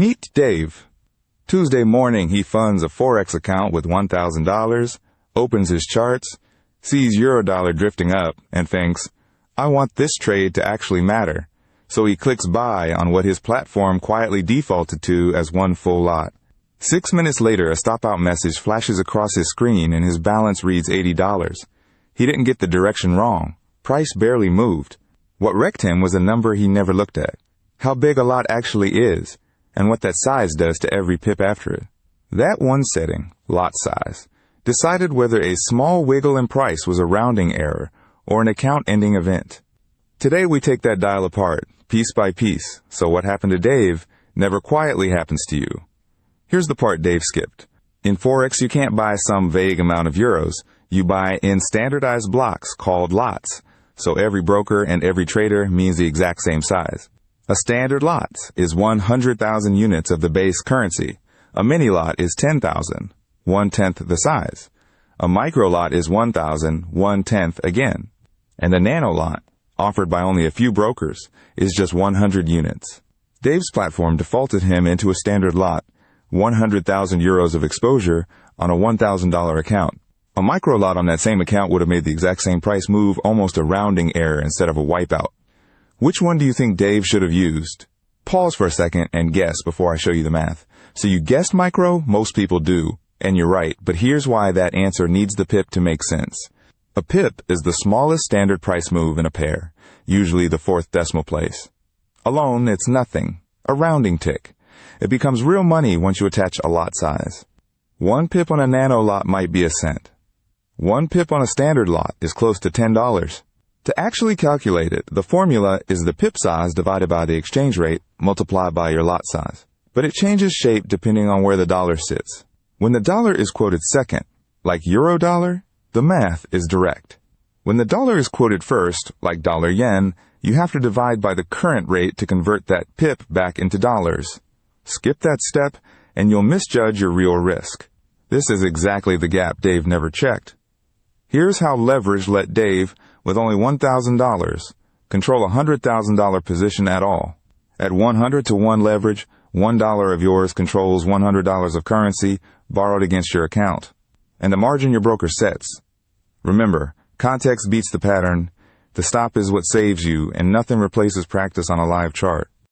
Meet Dave. Tuesday morning, he funds a Forex account with $1,000, opens his charts, sees Eurodollar drifting up, and thinks, I want this trade to actually matter. So he clicks buy on what his platform quietly defaulted to as one full lot. 6 minutes later, a stop-out message flashes across his screen and his balance reads $80. He didn't get the direction wrong. Price barely moved. What wrecked him was a number he never looked at. How big a lot actually is, and what that size does to every pip after it. That one setting, lot size, decided whether a small wiggle in price was a rounding error or an account-ending event. Today we take that dial apart, piece by piece, so what happened to Dave never quietly happens to you. Here's the part Dave skipped. In Forex, you can't buy some vague amount of euros. You buy in standardized blocks called lots, so every broker and every trader means the exact same size. A standard lot is 100,000 units of the base currency. A mini lot is 10,000, 1/10 the size. A micro lot is 1,000, 1/10 again. And a nano lot, offered by only a few brokers, is just 100 units. Dave's platform defaulted him into a standard lot, 100,000 euros of exposure on a $1,000 account. A micro lot on that same account would have made the exact same price move almost a rounding error instead of a wipeout. Which one do you think Dave should have used? Pause for a second and guess before I show you the math. So you guessed micro? Most people do. And you're right, but here's why that answer needs the pip to make sense. A pip is the smallest standard price move in a pair, usually the 4th decimal place. Alone, it's nothing. A rounding tick. It becomes real money once you attach a lot size. 1 pip on a nano lot might be a cent. 1 pip on a standard lot is close to $10. To actually calculate it, the formula is the pip size divided by the exchange rate multiplied by your lot size. But it changes shape depending on where the dollar sits. When the dollar is quoted second, like Eurodollar, the math is direct. When the dollar is quoted first, like dollar yen, you have to divide by the current rate to convert that pip back into dollars. Skip that step, and you'll misjudge your real risk. This is exactly the gap Dave never checked. Here's how leverage let Dave, with only $1,000, control a $100,000 position at all. At 100 to 1 leverage, $1 of yours controls $100 of currency borrowed against your account, and the margin your broker sets. Remember, context beats the pattern. The stop is what saves you, and nothing replaces practice on a live chart.